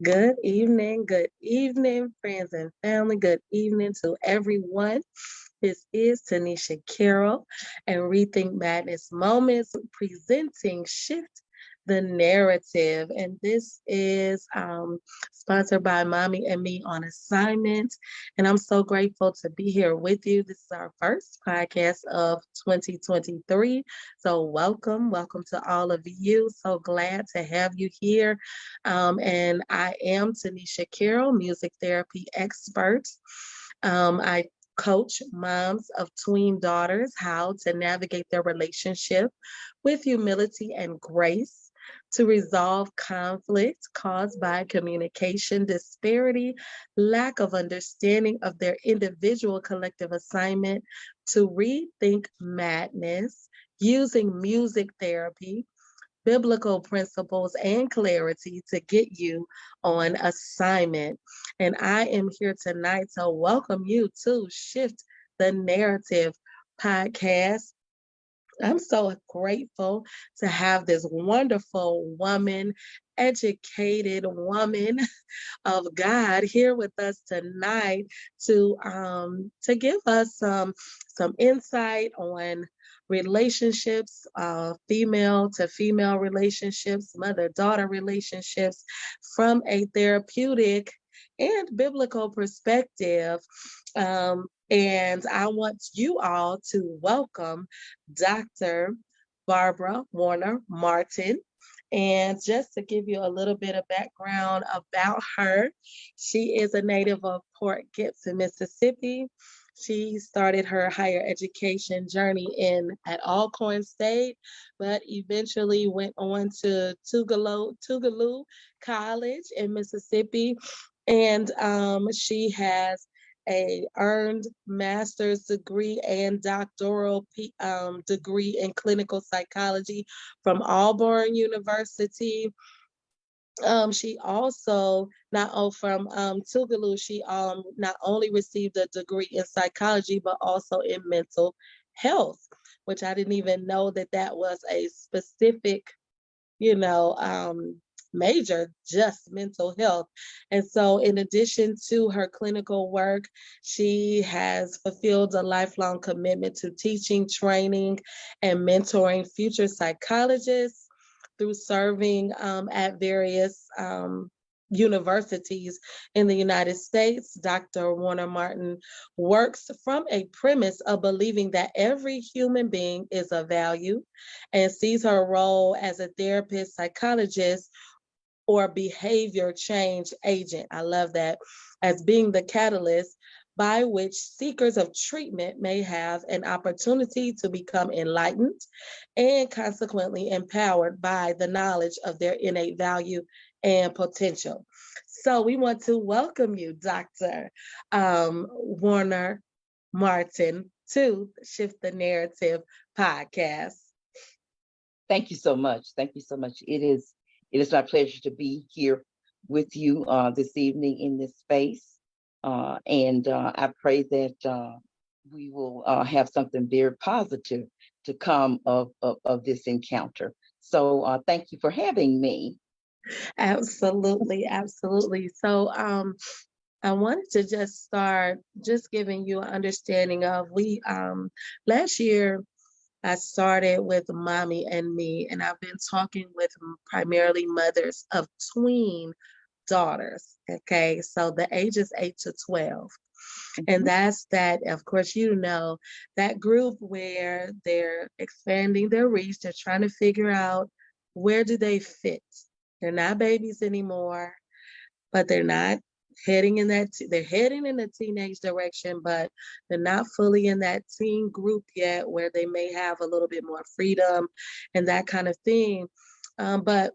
Good evening, friends and family. Good evening to everyone. This is Tanysha Carroll and Rethink Madness Moments presenting Shift the Narrative. And this is sponsored by Mommy and Me on Assignment. And I'm so grateful to be here with you. This is our first podcast of 2023. So welcome to all of you. So glad to have you here. And I am Tanysha Carroll, music therapy expert. I coach moms of tween daughters how to navigate their relationship with humility and grace, to resolve conflict caused by communication disparity, lack of understanding of their individual collective assignment, to rethink madness using music therapy, biblical principles, and clarity to get you on assignment. And I am here tonight to welcome you to Shift the Narrative podcast. I'm so grateful to have this wonderful woman, educated woman of God here with us tonight to give us some insight on relationships, female to female relationships, mother daughter relationships from a therapeutic and biblical perspective. And I want you all to welcome Dr. Barbara Warner Martin. And just to give you a little bit of background about her, she is a native of Port Gibson, Mississippi. She started her higher education journey at Alcorn State, but eventually went on to Tougaloo College in Mississippi. And she has a earned master's degree and doctoral degree in clinical psychology from Auburn University. She also from Tougaloo. She not only received a degree in psychology but also in mental health, which I didn't even know that was a specific, you know, major, just mental health. And so in addition to her clinical work, she has fulfilled a lifelong commitment to teaching, training, and mentoring future psychologists through serving at various universities in the United States. Dr. Warner Martin works from a premise of believing that every human being is of value and sees her role as a therapist, psychologist, or behavior change agent. I love that, as being the catalyst by which seekers of treatment may have an opportunity to become enlightened and consequently empowered by the knowledge of their innate value and potential. So we want to welcome you, Dr. Warner Martin, to Shift the Narrative podcast. Thank you so much. Thank you so much. It is my pleasure to be here with you this evening in this space. And I pray that we will have something very positive to come of this encounter. So thank you for having me. Absolutely, absolutely. So I wanted to just start just giving you an understanding of last year I started with Mommy and Me, and I've been talking with primarily mothers of tween daughters. Okay, so the ages 8 to 12. And that's that, of course, that group where they're expanding their reach, they're trying to figure out where do they fit. They're not babies anymore, but they're not they're heading in the teenage direction, but they're not fully in that teen group yet where they may have a little bit more freedom and that kind of thing. But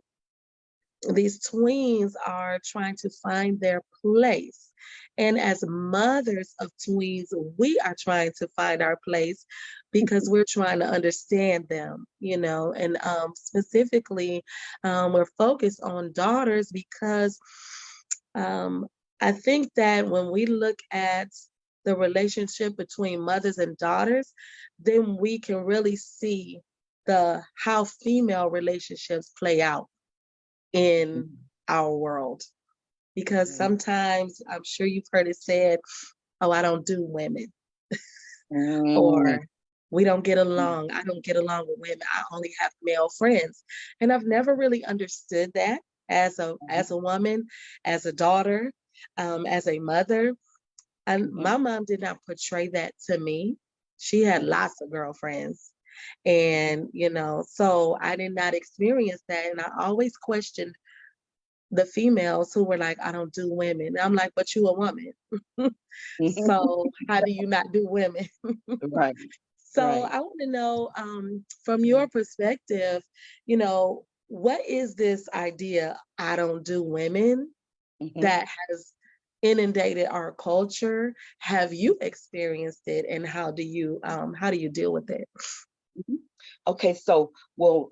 these tweens are trying to find their place. And as mothers of tweens, we are trying to find our place because we're trying to understand them, and specifically, we're focused on daughters because I think that when we look at the relationship between mothers and daughters, then we can really see how female relationships play out in our world. because sometimes I'm sure you've heard it said, oh, I don't do women, Mm-hmm. or we don't get along. I don't get along with women. I only have male friends. And I've never really understood that as a woman, as a daughter, as a mother. And my mom did not portray that to me. She had lots of girlfriends. And, so I did not experience that. And I always questioned the females who were like, I don't do women. And I'm like, but you a woman. So how do you not do women? Right, So right. I want to know, from your perspective, what is this idea, I don't do women, Mm-hmm. that has inundated our culture? Have you experienced it, and how do you deal with it? Mhm. Okay, so well,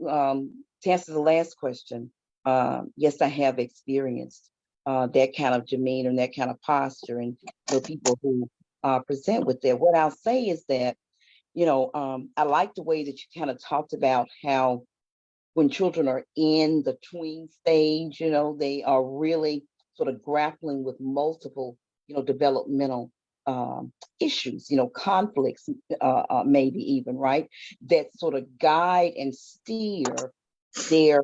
to answer the last question, yes, I have experienced that kind of demeanor and that kind of posture, and people who present with that. What I'll say is that I like the way that you kind of talked about how when children are in the tween stage, they are really sort of grappling with multiple, developmental issues, conflicts, maybe even, right? That sort of guide and steer their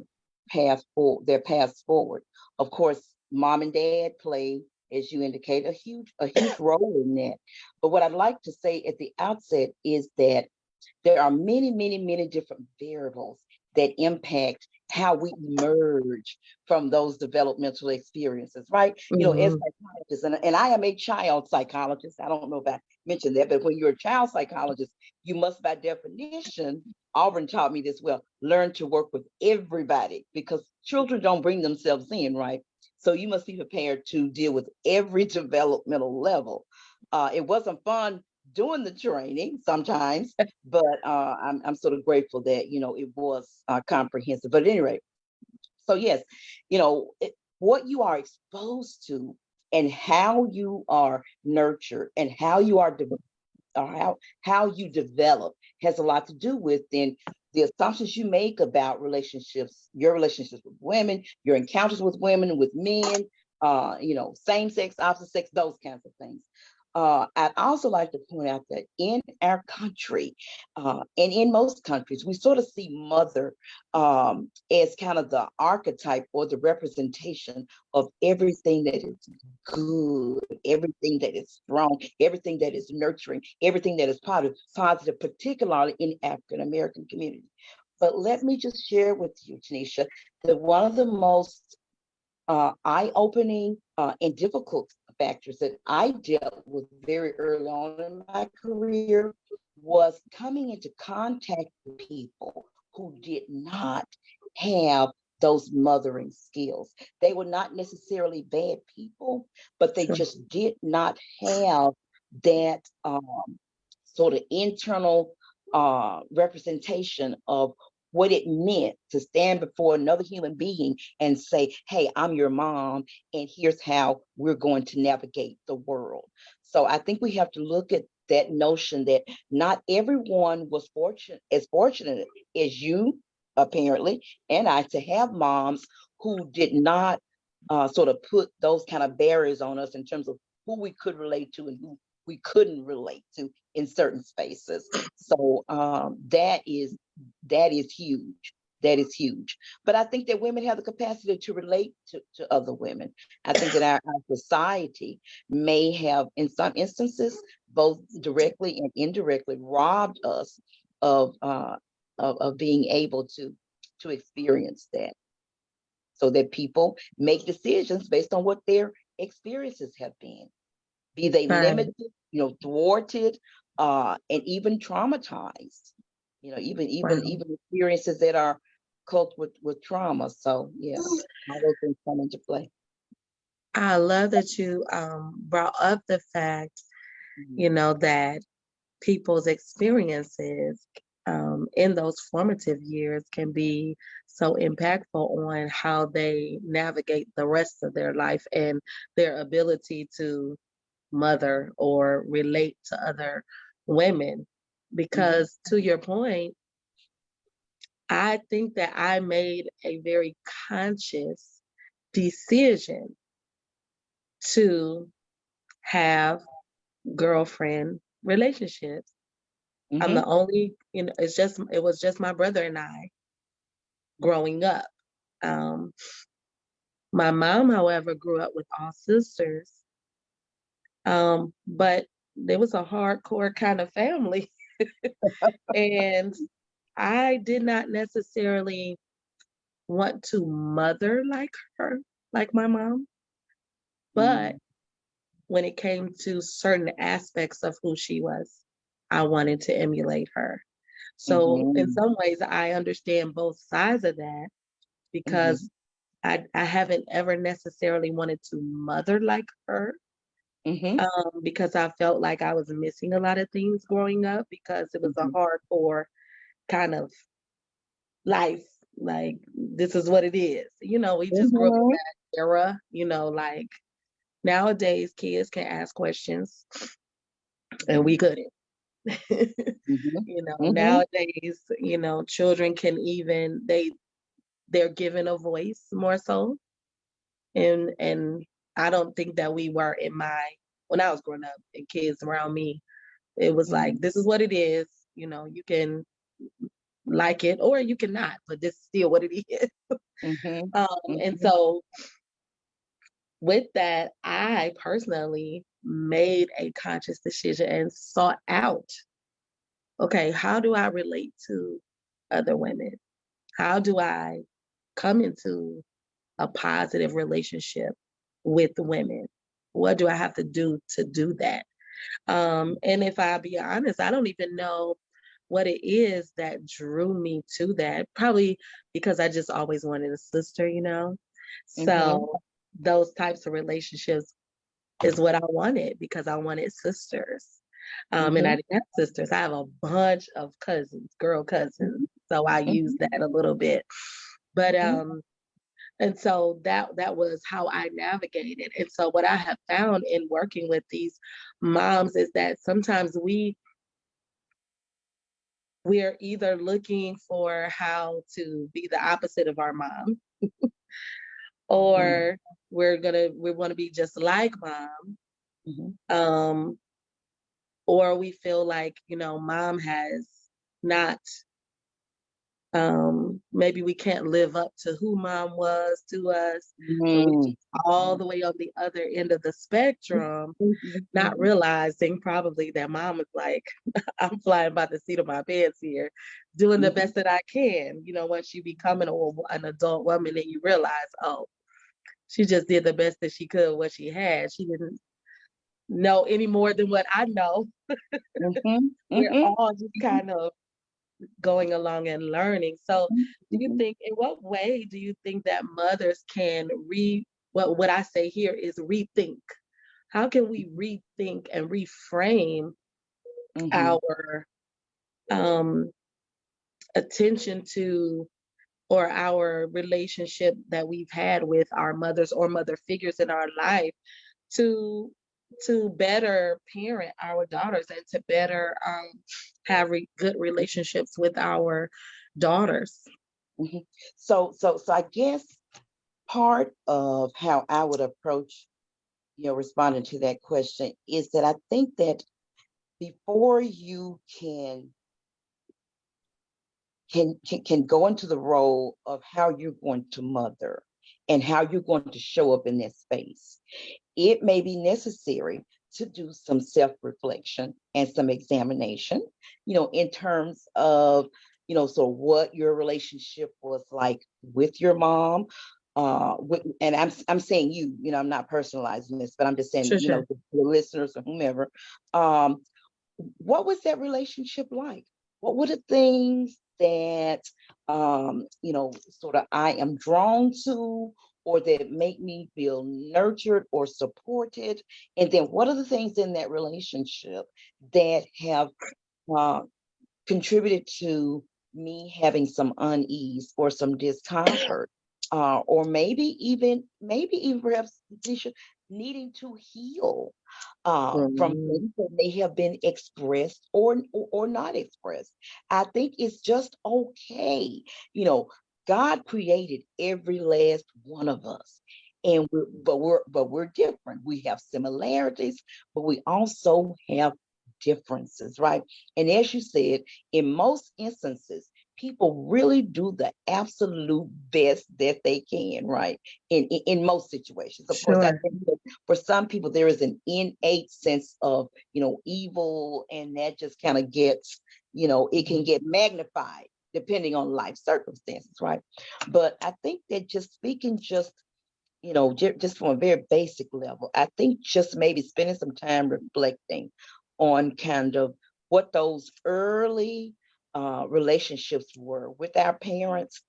their paths forward. Of course, mom and dad play, as you indicate, a huge role in that. But what I'd like to say at the outset is that there are many, many, many different variables that impact how we emerge from those developmental experiences, right? As Hmm. psychologists, and I am a child psychologist. I don't know if I mentioned that, but when you're a child psychologist, you must, by definition, Auburn taught me this well, learn to work with everybody because children don't bring themselves in, right? So you must be prepared to deal with every developmental level. It wasn't fun doing the training sometimes, but I'm sort of grateful that it was comprehensive. But at any rate, so yes, what you are exposed to and how you are nurtured and how you are or how you develop has a lot to do with then the assumptions you make about relationships, your relationships with women, your encounters with women, with men, same sex, opposite sex, those kinds of things. I'd also like to point out that in our country, and in most countries, we sort of see mother as kind of the archetype or the representation of everything that is good, everything that is strong, everything that is nurturing, everything that is positive, particularly in African American community. But let me just share with you, Tanisha, that one of the most eye-opening and difficult factors that I dealt with very early on in my career was coming into contact with people who did not have those mothering skills. They were not necessarily bad people, but they Sure. just did not have that sort of internal representation of what it meant to stand before another human being and say, hey, I'm your mom, and here's how we're going to navigate the world. So I think we have to look at that notion that not everyone was fortunate as you, apparently, and I, to have moms who did not sort of put those kind of barriers on us in terms of who we could relate to and who we couldn't relate to in certain spaces. So that is huge. That is huge. But I think that women have the capacity to relate to other women. I think that our society may have, in some instances, both directly and indirectly, robbed us of being able to experience that, so that people make decisions based on what their experiences have been, be they Right. limited, thwarted, and even traumatized. Even Wow. experiences that are coped with trauma. So yeah, all those things come into play. I love that you brought up the fact, Mhm. that people's experiences in those formative years can be so impactful on how they navigate the rest of their life and their ability to mother or relate to other women. Mhm. Because to your point, I think that I made a very conscious decision to have girlfriend relationships. I'm the Mm-hmm. only, it was just my brother and I growing up. Um, my mom, however, grew up with all sisters. But there was a hardcore kind of family. And I did not necessarily want to mother like her, like my mom. But when it came to certain aspects of who she was, I wanted to emulate her. So in Mm-hmm. some ways, I understand both sides of that Mm-hmm. because I haven't ever necessarily wanted to mother like her, Mm-hmm. because I felt like I was missing a lot of things growing up because it was a Mm-hmm. hardcore kind of life. Like, this is what it is. We just grew up in Mm-hmm. that era, like nowadays kids can ask questions and we couldn't. Mm-hmm. Nowadays, children can even they're given a voice more so. And I don't think that we were when I was growing up and kids around me, it was like, Mm-hmm. this is what it is. You can like it or you cannot, but this is still what it is. Mm-hmm. And Mm-hmm. so with that, I personally made a conscious decision and sought out, okay, how do I relate to other women? How do I come into a positive relationship with women? What do I have to do that? And if I be honest, I don't even know what it is that drew me to that. Probably because I just always wanted a sister. Mm-hmm. So those types of relationships is what I wanted because I wanted sisters. And I Mm-hmm. didn't have sisters. I have a bunch of cousins, girl cousins. So I use Mm-hmm. that a little bit. But Mm-hmm. and so that was how I navigated. And so what I have found in working with these moms is that sometimes we are either looking for how to be the opposite of our mom, Mm-hmm. or we want to be just like mom. Mm-hmm. um or we feel like mom has not, maybe we can't live up to who mom was to us, and we just all the way on the other end of the spectrum, not Mm-hmm. realizing probably that mom is like, I'm flying by the seat of my pants here, doing the Mm-hmm. best that I can. Once you become an adult woman and you realize, oh, she just did the best that she could, what she had. She didn't know any more than what I know. Mm-hmm. We're Mm-hmm. all just kind of going along and learning. So, do you Mm-hmm. think, in what way do you think that mothers can what I say here is rethink? How can we rethink and reframe Mm-hmm. our um, attention to, or our relationship that we've had with our mothers or mother figures in our life to better parent our daughters and to better have good relationships with our daughters? Mm-hmm. So I guess part of how I would approach, responding to that question is that I think that before you can go into the role of how you're going to mother and how you're going to show up in that space, it may be necessary to do some self-reflection and some examination, in terms of, so what your relationship was like with your mom. And I'm saying I'm not personalizing this, but I'm just saying, Sure, sure. the listeners or whomever, um, what was that relationship like? What were the things that, sort of I am drawn to, or that make me feel nurtured or supported? And then what are the things in that relationship that have uh, contributed to me having some unease or some discomfort, or maybe even perhaps needing to heal from Mm, things that may have been expressed or not expressed. I think it's just okay. You know, God created every last one of us. and we're different. We have similarities, but we also have differences, right? And as you said, in most instances, people really do the absolute best that they can, right? In most situations. Of course, I Sure. think that for some people there is an innate sense of, evil, and that just kind of gets, it can get magnified depending on life circumstances, right? But I think that just speaking just from a very basic level, I think just maybe spending some time reflecting on kind of what those early relationships were with our parents,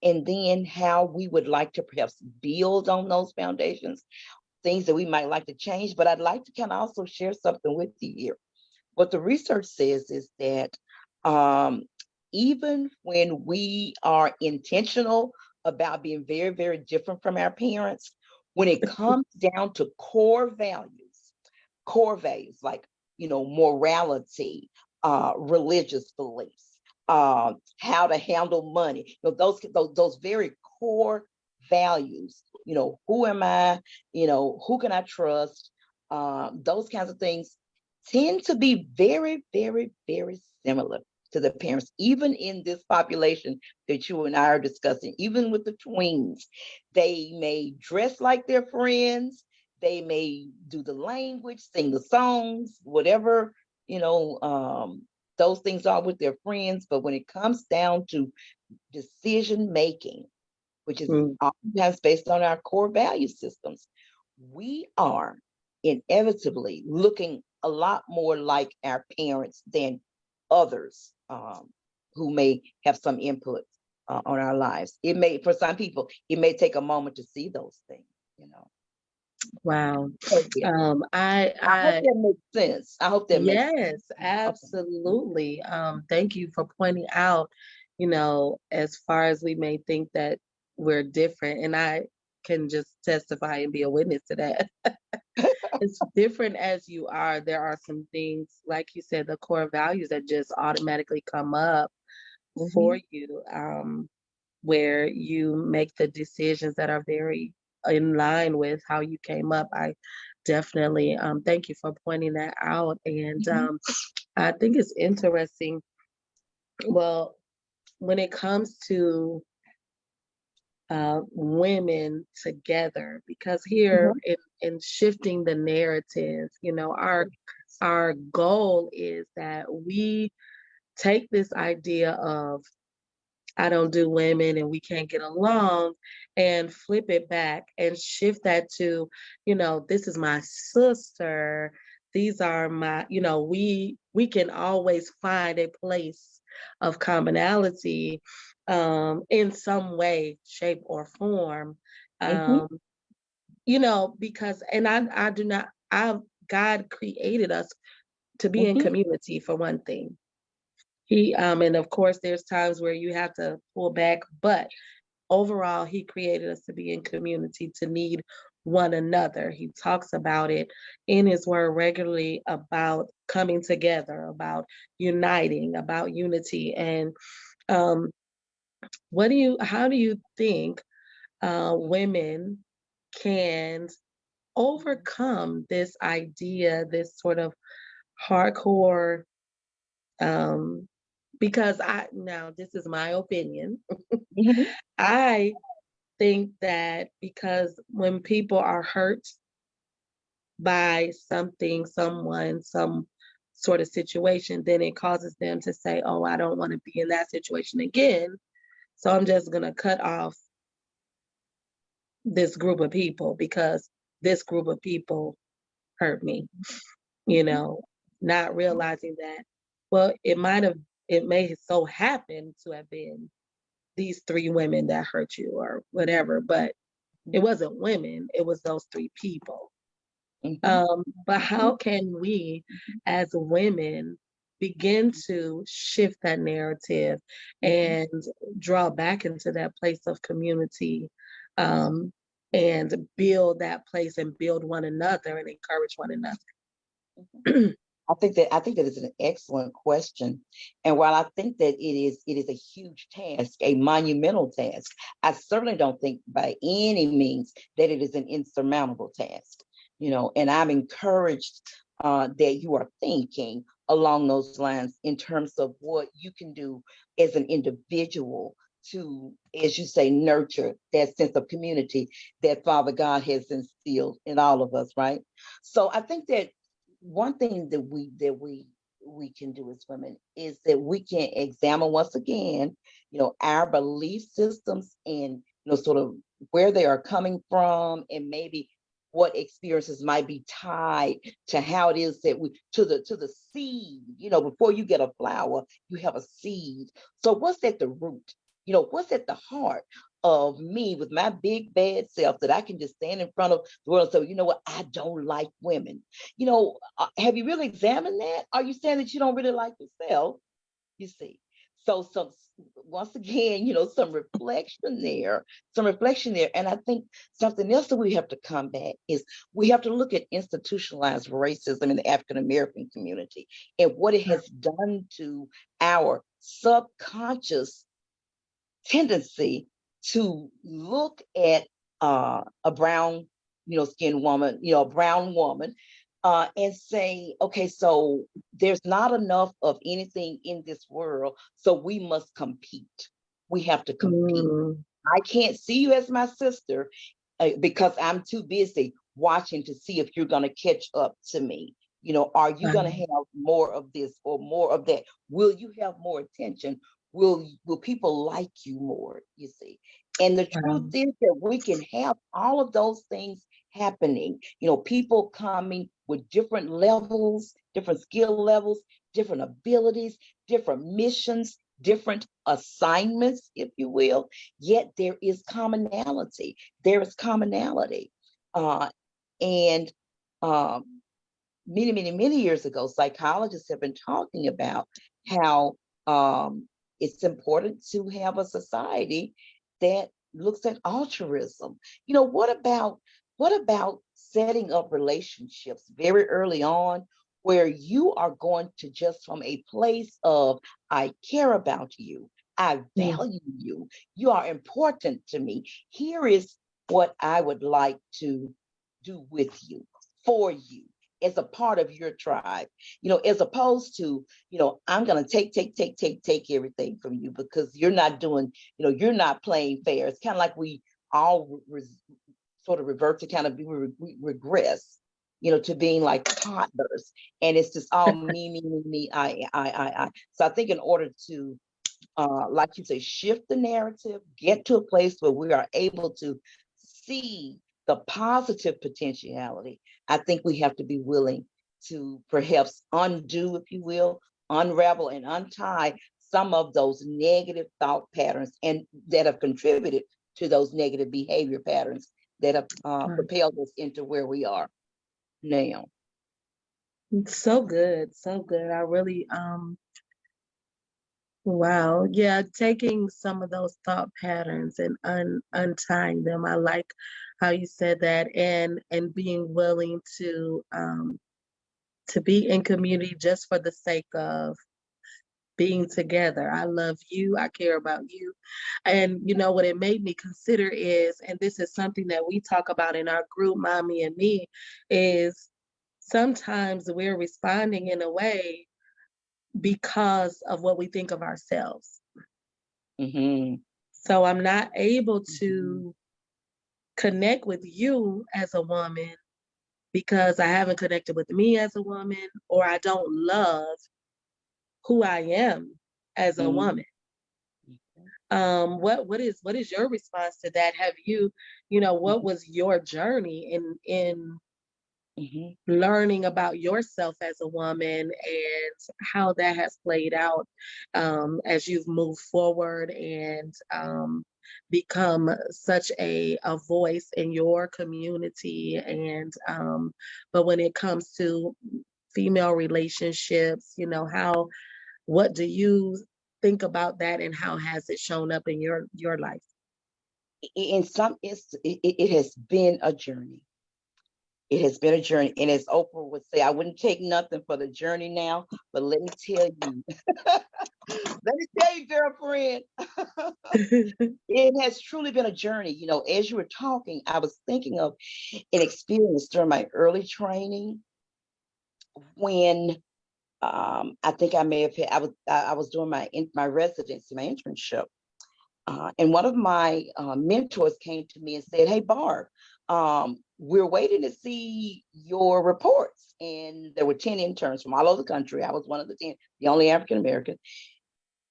and then how we would like to perhaps build on those foundations, things that we might like to change. But I'd like to kind of also share something with you here. What the research says is that um, even when we are intentional about being very, very different from our parents, when it comes down to core values like, morality, religious beliefs, how to handle money, those very core values, who am I, who can I trust, those kinds of things tend to be very, very, very similar to the parents, even in this population that you and I are discussing, even with the tweens. They may dress like their friends, they may do the language, sing the songs, whatever, you know, um, those things are with their friends. But when it comes down to decision making, which is Mm. oftentimes based on our core value systems, we are inevitably looking a lot more like our parents than others who may have some input on our lives. It may, for some people, it may take a moment to see those things. Wow. So, yeah, I I hope I that makes sense. I hope that makes sense. yes, Okay. absolutely. Thank you for pointing out, as far as we may think that we're different, and I can just testify and be a witness to that. As different as you are, there are some things, like you said, the core values that just automatically come up Hmm. for you, where you make the decisions that are very in line with how you came up. I definitely thank you for pointing that out. And Hmm. I think it's interesting. Well, when it comes to women together, because here Hmm. in shifting the narrative, our goal is that we take this idea of I don't do women and we can't get along and flip it back and shift that to, this is my sister. These are my, we can always find a place of commonality in some way, shape, or form. Hmm. Um, because and I do not I God created us to be in Hmm. community for one thing. He and of course there's times where you have to pull back, but overall he created us to be in community, to need one another. He talks about it in his word regularly about coming together, about uniting, about unity. And um how do you think women can overcome this idea, this sort of hardcore um because now this is my opinion. Hmm. I think that because when people are hurt by something, someone, some sort of situation, then it causes them to say, "Oh, I don't want to be in that situation again. So I'm just going to cut off this group of people because this group of people hurt me," you Hmm. know, not realizing that, well, it may so happen to have been these three women that hurt you or whatever, but it wasn't women, it was those three people. Hmm. But how can we as women begin to shift that narrative Hmm. and draw back into that place of community um, and build that place and build one another and encourage one another? I think that is an excellent question. And while I think that it is a huge task, a monumental task, I certainly don't think by any means that it is an insurmountable task. And I'm encouraged that you are thinking along those lines in terms of what you can do as an individual to, as you say, nurture that sense of community that Father God has instilled in all of us, right? So I think that one thing that we can do as women is that we can examine once again, our belief systems and sort of where they are coming from, and maybe what experiences might be tied to how it is that we to the seed. Before you get a flower, you have a seed. So what's at the root? What's at the heart of me with my big bad self that I can just stand in front of the world and say, you know what, I don't like women. Have you really examined that? Are you saying that you don't really like yourself? You see. So once again, some reflection there. And I think something else that we have to combat is we have to look at institutionalized racism in the African American community and what it has done to our subconscious tendency to look at a brown, skinned woman, a brown woman, and say, okay, so there's not enough of anything in this world, so we must compete. We have to compete. Mm, I can't see you as my sister because I'm too busy watching to see if you're going to catch up to me. Are you going to right, have more of this or more of that? Will you have more attention? Will people like you more? You see, and the truth right, is that we can have all of those things happening. People coming with different levels, different skill levels, different abilities, different missions, different assignments, if you will. Yet there is commonality. There is commonality. Uh, and many, many, many years ago, psychologists have been talking about how it's important to have a society that looks at altruism. What about setting up relationships very early on where you are going to just from a place of I care about you, I mm, value you, you are important to me. Here is what I would like to do with you, for you, as a part of your tribe, as opposed to, I'm going to take everything from you because you're not doing, you're not playing fair. It's kind of like we all sort of revert to kind of we regress, to being like toddlers. And it's just all me, I. So I think in order to, like you say, shift the narrative, get to a place where we are able to see the positive potentiality, I think we have to be willing to perhaps undo, if you will, unravel and untie some of those negative thought patterns and that have contributed to those negative behavior patterns that have right. propelled us into where we are now. So good, so good. I really, wow, yeah, taking some of those thought patterns and untying them. I like how you said that, and being willing to be in community just for the sake of being together. I love you. I care about you. And you know what it made me consider is, and this is something that we talk about in our group, Mommy and Me, is sometimes we're responding in a way because of what we think of ourselves. Mm-hmm. So I'm not able Mm-hmm. to connect with you as a woman because I haven't connected with me as a woman, or I don't love who I am as a Mm-hmm. woman. What is your response to that? Have you, what was your journey in Mm-hmm. learning about yourself as a woman and how that has played out as you've moved forward and become such a voice in your community and but when it comes to female relationships, how what do you think about that and how has it shown up in your life? In some, it has been a journey. It has been a journey. And as Oprah would say, I wouldn't take nothing for the journey now, but let me tell you, girlfriend, it has truly been a journey. You know, as you were talking, I was thinking of an experience during my early training when I think I may have had, I was doing my residency, my internship. And one of my mentors came to me and said, "Hey, Barb, we're waiting to see your reports." And there were 10 interns from all over the country. I was one of the 10, the only African American.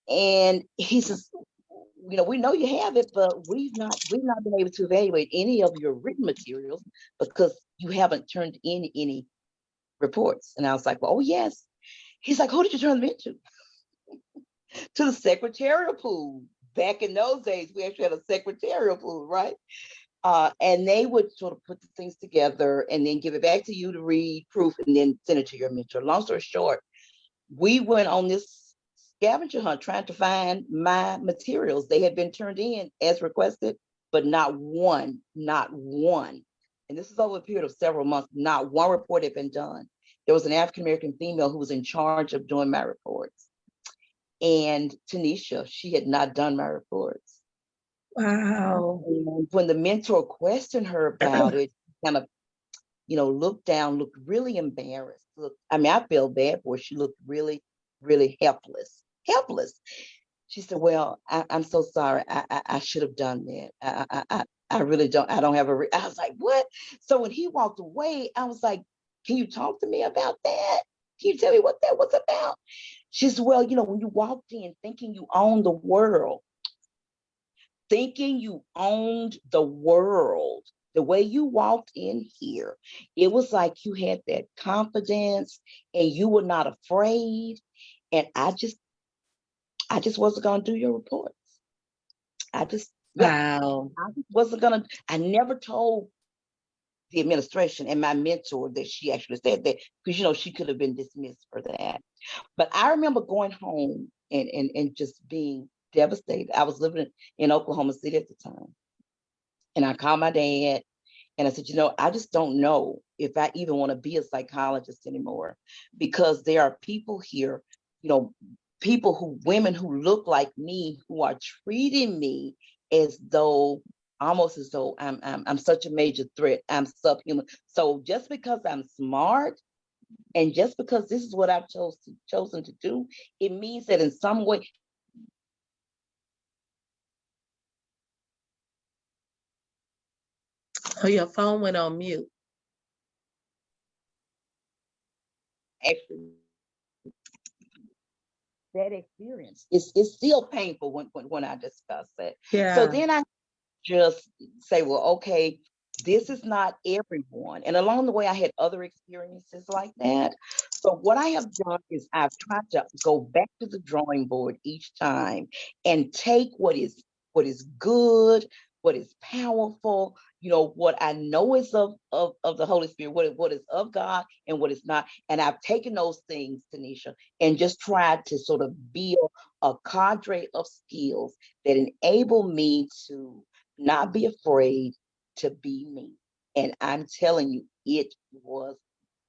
And he says, "You know, we know you have it, but we've not been able to evaluate any of your written materials because you haven't turned in any reports." And I was like, "Well, oh yes." He's like, "Who did you turn them into?" "To the secretarial pool." Back in those days, we actually had a secretarial pool, right? And they would sort of put the things together and then give it back to you to read, proof, and then send it to your mentor. Long story short, we went on this scavenger hunt trying to find my materials. They had been turned in as requested, but not one, and this is over a period of several months, not one report had been done. There was an African American female who was in charge of doing my reports. And Tanysha, she had not done my reports. Wow. And when the mentor questioned her about it, kind of, looked down, looked really embarrassed. I mean, I felt bad for her. She looked really, really helpless. Helpless. She said, "Well, I'm so sorry. I should have done that. I really don't. I don't have a." I was like, "What?" So when he walked away, I was like, "Can you talk to me about that? Can you tell me what that was about?" She said, "Well, when you walked in thinking you owned the world, the way you walked in here, it was like you had that confidence and you were not afraid. And I just wasn't gonna do your reports. I just, yeah, Wow. I just wasn't gonna. I never told the administration and my mentor that she actually said that because she could have been dismissed for that. But I remember going home and just being devastated. I was living in Oklahoma City at the time. And I called my dad and I said, I just don't know if I even want to be a psychologist anymore because there are people here, you know, women who look like me, who are treating me as though, almost as though I'm such a major threat. I'm subhuman. So just because I'm smart and just because this is what I've chosen to do, it means that in some way, Oh, your phone went on mute. actually that experience is still painful when I discuss it. So Yeah. then I just say, well, okay, this is not everyone. And along the way, I had other experiences like that. So what I have done is I've tried to go back to the drawing board each time and take what is good, what is powerful, what I know is of the Holy Spirit, what is of God and what is not. And I've taken those things, Tanisha, and just tried to sort of build a cadre of skills that enable me to not be afraid to be me. And I'm telling you, it was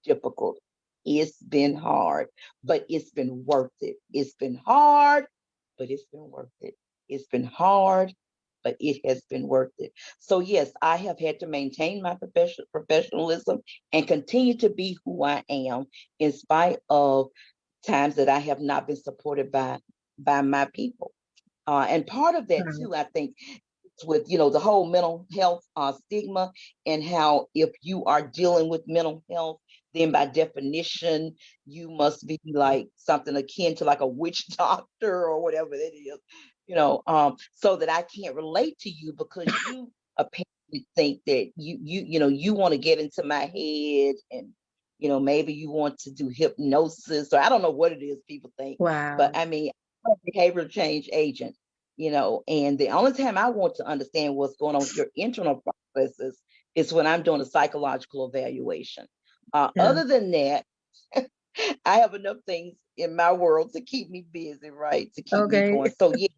difficult. It's been hard, but it's been worth it. It's been hard, but it's been worth it. It's been hard, but it has been worth it. So yes, I have had to maintain my professionalism and continue to be who I am in spite of times that I have not been supported by my people. And part of that Wow. too, I think, with the whole mental health stigma and how if you are dealing with mental health, then by definition you must be like something akin to like a witch doctor or whatever that is, so that I can't relate to you because you apparently think that you want to get into my head and maybe you want to do hypnosis or I don't know what it is people think, but Wow. I mean, I'm a behavioral change agent, and the only time I want to understand what's going on with your internal processes is when I'm doing a psychological evaluation. Yeah. Other than that, I have enough things in my world to keep me busy, right? To keep me Okay. going. So yeah,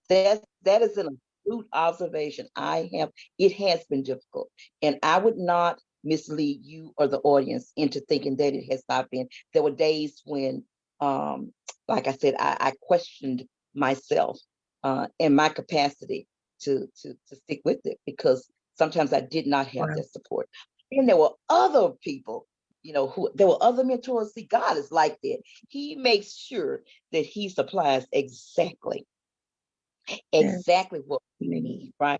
that is an astute observation. It has been difficult. And I would not mislead you or the audience into thinking that it has not been. There were days when, like I said, I questioned myself and my capacity to stick with it, because sometimes I did not have Wow. that support. And there were other people, there were other mentors. See, God is like that. He makes sure that he supplies exactly Yes. what we need, right?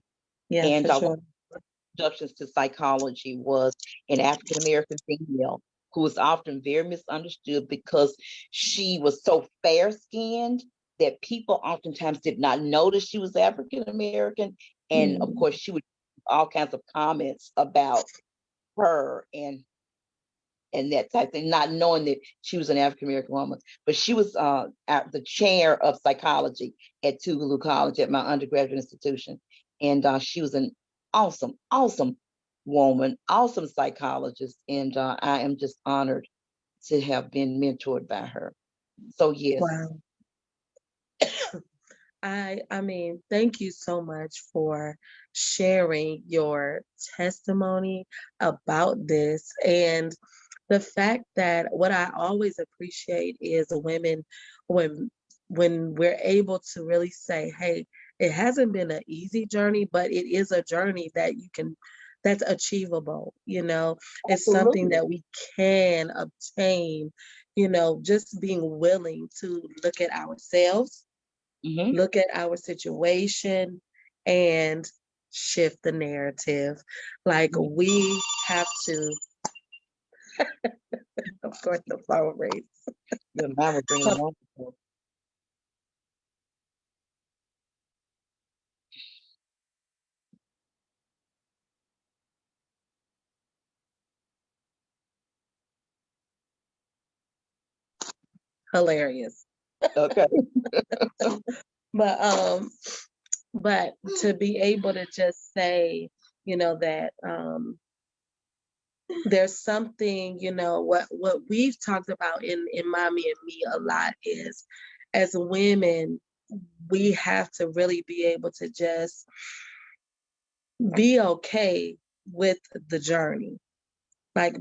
Yeah, And for sure. introductions to psychology was an African American female who was often very misunderstood because she was so fair skinned that people oftentimes did not notice she was African American. And of Mm, course, she would all kinds of comments about her and that type of thing, not knowing that she was an African American woman. But she was at the chair of psychology at Tougaloo College, at my undergraduate institution. And she was an awesome, awesome woman, awesome psychologist. And I am just honored to have been mentored by her. So, yes. wow. I mean, thank you so much for sharing your testimony about this. And the fact that what I always appreciate is women when when we're able to really say, hey, it hasn't been an easy journey, but it is a journey that that's achievable. It's something Absolutely. that we can obtain, just being willing to look at ourselves, Mm-hmm. look at our situation, and shift the narrative. Like we have to, of course, the phone rings. Your mind was bringing on. Hilarious. Okay. But but to be able to just say, that there's something, what we've talked about in Mommy and Me a lot is, as women, we have to really be able to just be okay with the journey. Like,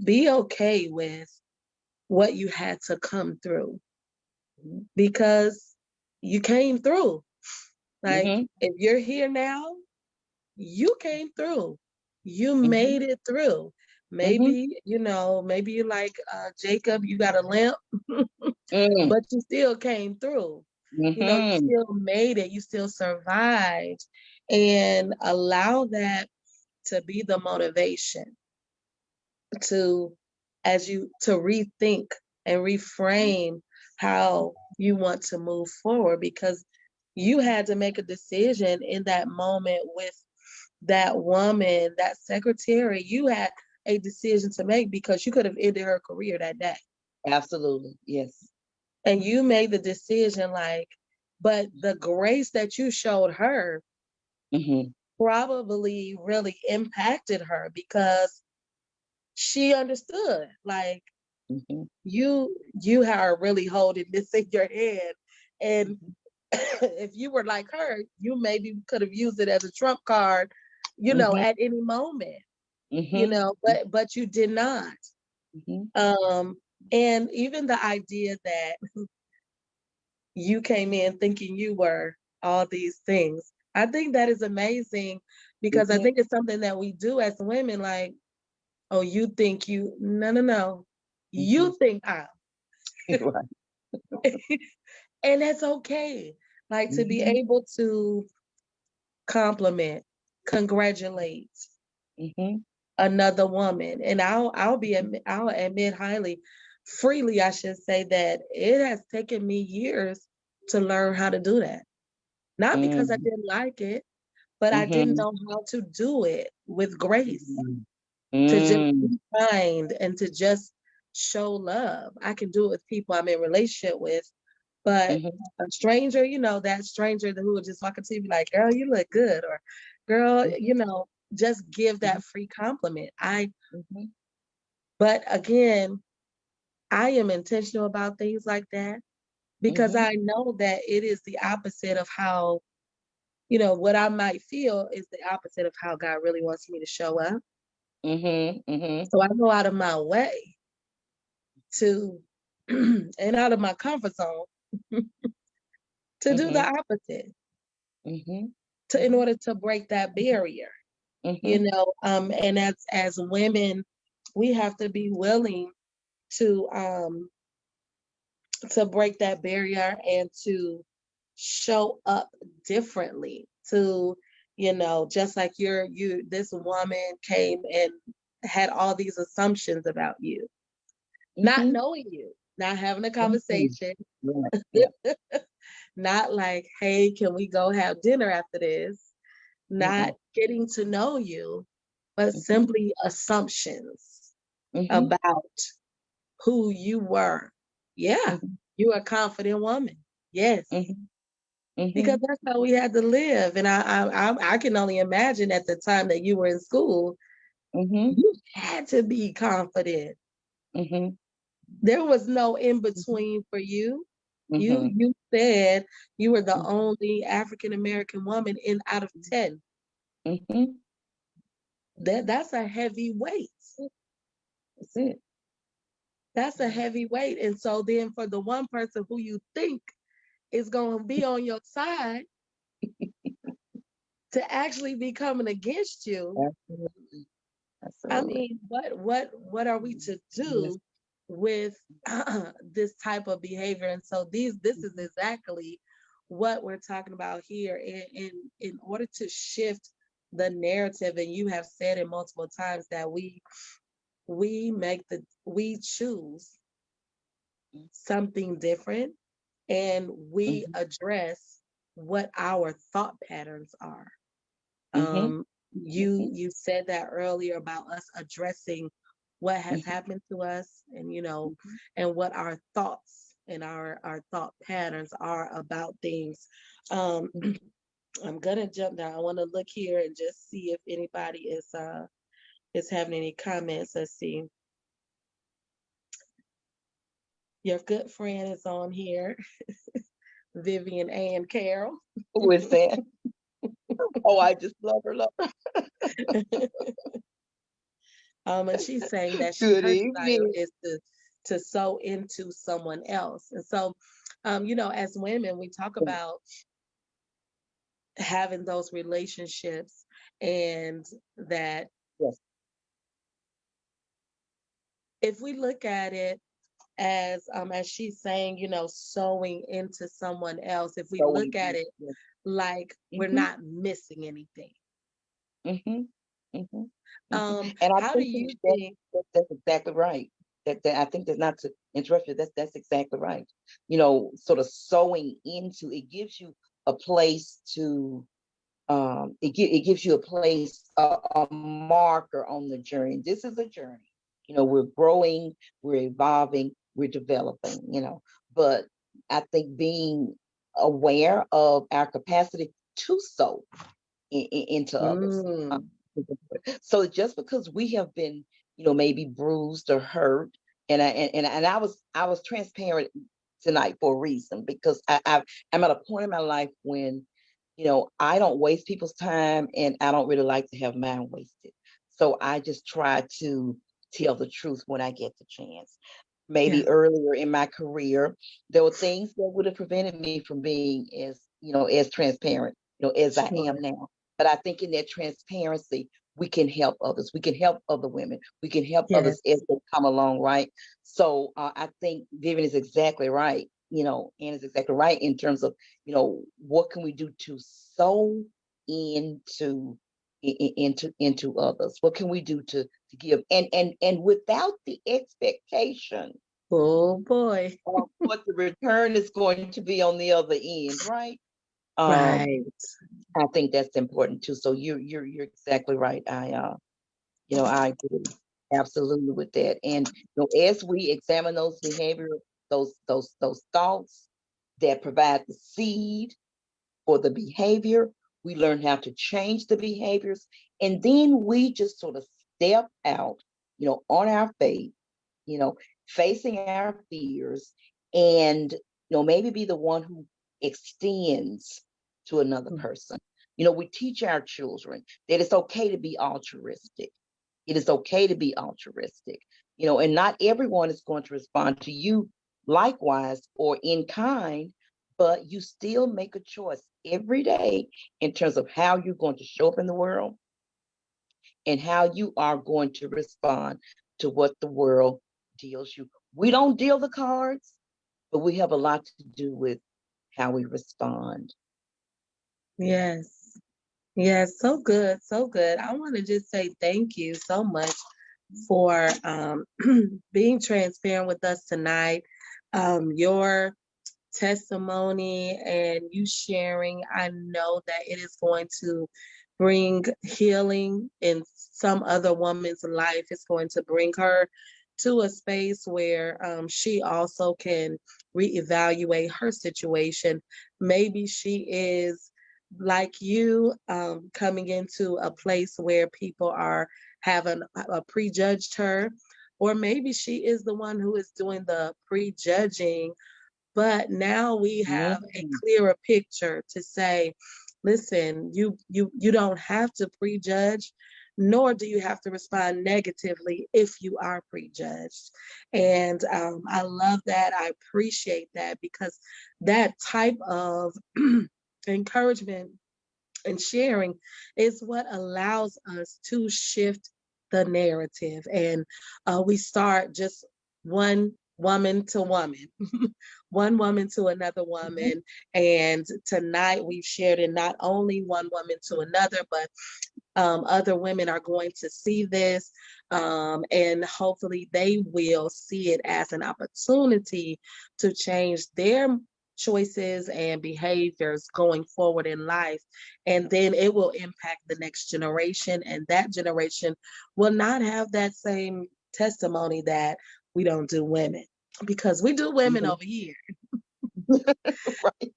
be okay with what you had to come through, because you came through. Like, Mm-hmm. if you're here now, you came through. You Mm-hmm. made it through. Mm-hmm. Maybe you're like Jacob, you got a limp, Mm-hmm. but you still came through. You Mm-hmm. still made it. You still survived. And allow that to be the motivation to to rethink and reframe how you want to move forward, because you had to make a decision in that moment with that woman, that secretary. You had a decision to make, because you could have ended her career that day. Absolutely. Yes. And you made the decision, like, but the grace that you showed her Mm-hmm. probably really impacted her, because she understood, like, Mm-hmm. you are really holding this in your hand. And if you were like her, you maybe could have used it as a trump card, Mm-hmm. at any moment, Mm-hmm. but you did not. Mm-hmm. um and even the idea that you came in thinking you were all these things, I think that is amazing, because I Mm-hmm. think it's something that we do as women. Like, oh, you think you, no, no, no, Mm-hmm. you think I'm. Right. And that's okay. Like, to be Mm-hmm. able to compliment, congratulate Mm-hmm. another woman. And I'll admit highly, freely, I should say, that it has taken me years to learn how to do that. Not because I Mm-hmm. didn't like it, but I didn't Mm-hmm. know how to do it with grace, to just Mm-hmm. be kind and to just show love. I can do it with people I'm in relationship with, but Mm-hmm. a stranger, that stranger who would just walk up to you and be like, girl, you look good, or girl, just give Mm-hmm. that free compliment. Mm-hmm. But again, I am intentional about things like that, because Mm-hmm. I know that it is the opposite of how, what I might feel is the opposite of how God really wants me to show up. Mm-hmm. So I go out of my way to and out of my comfort zone to do the Mm-hmm. opposite, Mm-hmm. to in Mm-hmm. order to break that barrier. Mm-hmm. And as women, we have to be willing to break that barrier and to show up differently, to just like this woman came and had all these assumptions about you, not Mm-hmm. knowing you, not having a Mm-hmm. conversation, Right. Yeah. not like, hey, can we go have dinner after this, not Mm-mm. getting to know you, but Mm-hmm. simply assumptions Mm-hmm. about who you were. Yeah, Mm-hmm. you're a confident woman. Yes, Mm-hmm. because Mm-hmm. that's how we had to live. And I can only imagine at the time that you were in school, Mm-hmm. you had to be confident. Mm-hmm. There was no in between for you. You Mm-hmm. you said you were the Mm-hmm. only African American woman in out of 10. Mm-hmm. That's a heavy weight. That's it. That's a heavy weight. And so then for the one person who you think is going to be on your side to actually be coming against you, Absolutely. I Absolutely. mean, what are we to Yes. do with this type of behavior? And so this is exactly what we're talking about here. In order to shift the narrative, and you have said it multiple times that we choose something different, and we Mm-hmm. address what our thought patterns are. Mm-hmm. Um, you said that earlier about us addressing what has happened to us, and Mm-hmm. and what our thoughts and our thought patterns are about things. Um, I'm gonna jump down. I want to look here and just see if anybody is having any comments. Let's see. Your good friend is on here, Vivian and Carroll. Who is that? Oh, I just love her. Love her. And she's saying that Good her desire evening. is to sow into someone else. And so, as women, we talk about having those relationships, and that Yes. if we look at it as she's saying, sowing into someone else, if we So look at it yes. like we're Mm-hmm. not missing anything, Mm-hmm. Mm-hmm. Mm-hmm. And I how do think you think? that's exactly right. That I think that's not to interrupt you. That's exactly right. Sort of sewing into it gives you a place to it gives you a place, a marker on the journey. This is a journey. We're growing, we're evolving, we're developing. But I think being aware of our capacity to sow into others. Mm, So just because we have been, maybe bruised or hurt, and I was transparent tonight for a reason, because I'm at a point in my life when, I don't waste people's time, and I don't really like to have mine wasted. So I just try to tell the truth when I get the chance. yeah, Maybe earlier in my career, there were things that would have prevented me from being as transparent, as I sure, am now. But I think in that transparency, we can help others. We can help other women. We can help others as yes, they come along, right? So I think Vivian is exactly right, and is exactly right in terms of, what can we do to sow into into others? What can we do to give, and without the expectation oh boy, of what the return is going to be on the other end, right? Um, right, I think that's important too. So you're exactly right. I agree absolutely with that. And as we examine those behavior, those thoughts that provide the seed for the behavior, we learn how to change the behaviors, and then we just sort of step out, on our faith, you know, facing our fears, and maybe be the one who extends to another person. We teach our children that it's okay to be altruistic. It is okay to be altruistic, and not everyone is going to respond to you likewise or in kind, but you still make a choice every day in terms of how you're going to show up in the world and how you are going to respond to what the world deals you. We don't deal the cards, but we have a lot to do with how we respond. Yes. Yes. So good. So good. I want to just say thank you so much for being transparent with us tonight. Your testimony and you sharing, I know that it is going to bring healing in some other woman's life. It's going to bring her to a space where she also can reevaluate her situation. Maybe she is like you, coming into a place where people are having prejudged her, or maybe she is the one who is doing the prejudging, but now we have a Mhm. clearer picture to say, listen, you don't have to prejudge, nor do you have to respond negatively if you are prejudged. And I love that. I appreciate that, because that type of encouragement and sharing is what allows us to shift the narrative. And we start just one woman to woman, one woman to another Mhm. woman. And tonight we've shared it not only one woman to another, but other women are going to see this, and hopefully they will see it as an opportunity to change their choices and behaviors going forward in life. And then it will impact the next generation, and that generation will not have that same testimony that we don't do women, because we do women Mhm. over here. Right.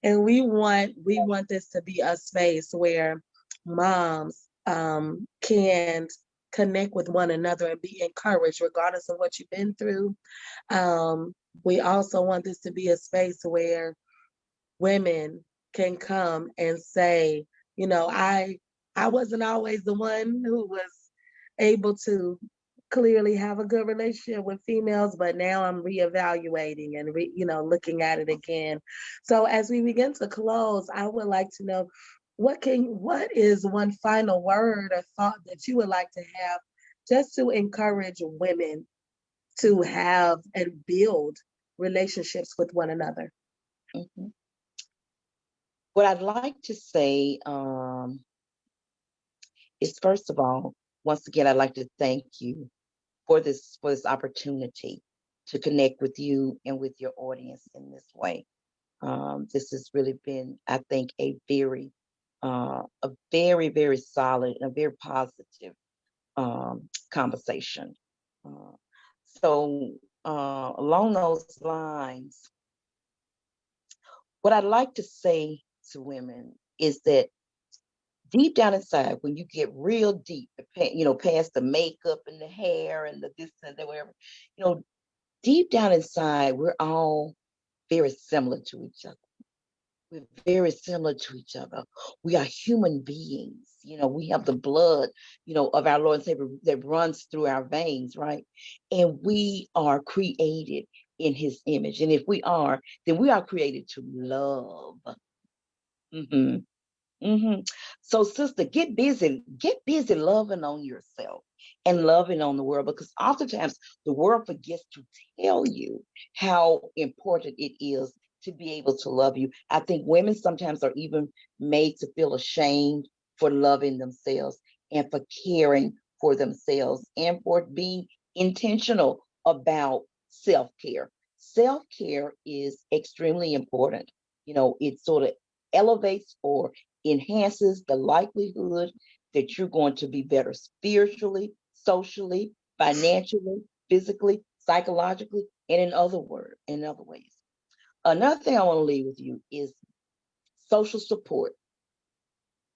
And we want this to be a space where moms can connect with one another and be encouraged regardless of what you've been through. We also want this to be a space where women can come and say, I wasn't always the one who was able to clearly have a good relationship with females, but now I'm reevaluating and looking at it again. So as we begin to close, I would like to know, what is one final word or thought that you would like to have just to encourage women to have and build relationships with one another? Mhm. What I'd like to say is, first of all, once again, I'd like to thank you for this opportunity to connect with you and with your audience in this way. This has really been, I think, a very, very solid and a very positive conversation. Uh, so, along those lines, what I'd like to say to women is that deep down inside, when you get real deep, past the makeup and the hair and the this and the whatever, you know, deep down inside, we're all very similar to each other. We're very similar to each other. We are human beings. We have the blood, of our Lord and Savior that runs through our veins, right? And we are created in his image. And if we are, then we are created to love. hmm hmm So, sister, get busy loving on yourself and loving on the world, because oftentimes the world forgets to tell you how important it is to be able to love you. I think women sometimes are even made to feel ashamed for loving themselves and for caring for themselves and for being intentional about self care. Self care is extremely important. It sort of elevates or enhances the likelihood that you're going to be better spiritually, socially, financially, physically, psychologically, and in other ways. Another thing I want to leave with you is social support.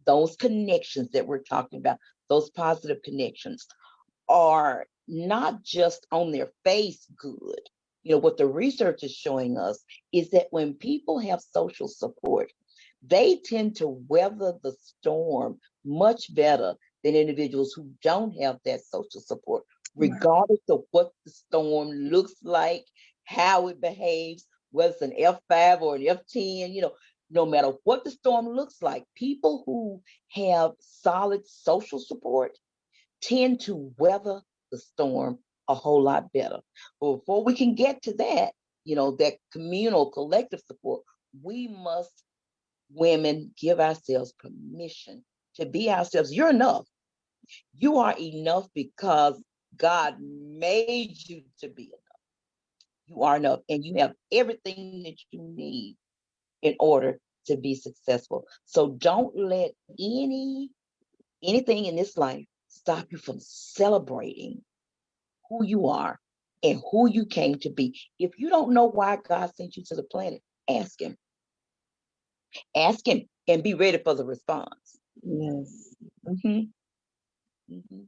Those connections that we're talking about, those positive connections, are not just on their face good. What the research is showing us is that when people have social support, they tend to weather the storm much better than individuals who don't have that social support, regardless of what the storm looks like, how it behaves, whether it's an F5 or an F10, no matter what the storm looks like, people who have solid social support tend to weather the storm a whole lot better. But before we can get to that, that communal collective support, we must, women, give ourselves permission to be ourselves. You're enough. You are enough because God made you to be enough. You are enough, and you have everything that you need in order to be successful. So don't let anything in this life stop you from celebrating who you are and who you came to be. If you don't know why God sent you to the planet, ask him. Ask him and be ready for the response. Yes. Mm-hmm. Mm-hmm.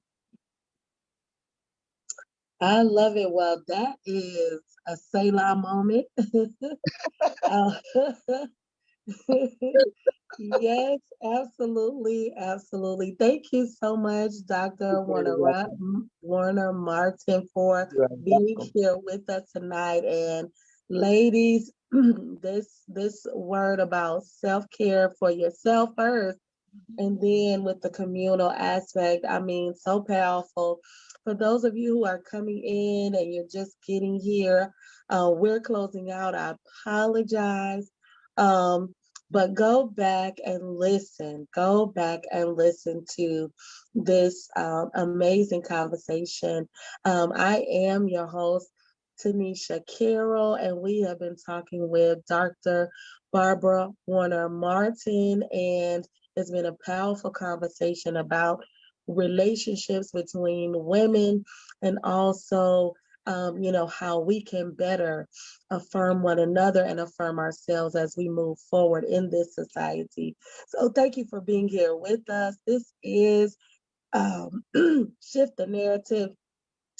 I love it. Well, that is a Selah moment. Uh, yes, absolutely, absolutely. Thank you so much, Dr. You're very welcome. Warner Martin, for You're being welcome. here with us tonight. And ladies, this word about self-care for yourself first, and then with the communal aspect, I mean, so powerful. For those of you who are coming in and you're just getting here, we're closing out. I apologize. Um, but go back and listen. Go back and listen to this amazing conversation. I am your host, Tanysha Carroll, and we have been talking with Dr. Barbara Warner Martin, and it's been a powerful conversation about relationships between women and also, how we can better affirm one another and affirm ourselves as we move forward in this society. So thank you for being here with us. This is Shift the Narrative,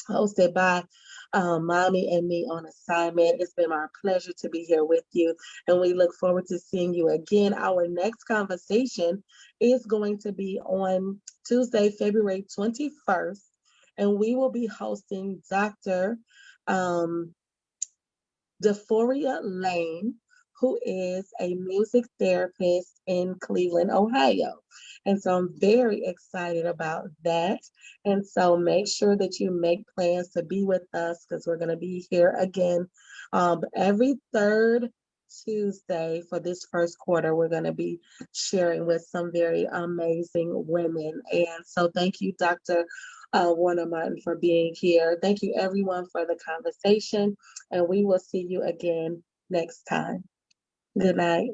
hosted by Mommy and me on assignment. It's been our pleasure to be here with you, and we look forward to seeing you again. Our next conversation is going to be on Tuesday, February 21st, and we will be hosting Dr. Um, Dephoria Lane, who is a music therapist in Cleveland, Ohio. And so I'm very excited about that. And so make sure that you make plans to be with us because we're going to be here again every third Tuesday for this first quarter. We're going to be sharing with some very amazing women. And so thank you, Dr. Warner Martin, for being here. Thank you, everyone, for the conversation, and we will see you again next time. Good night.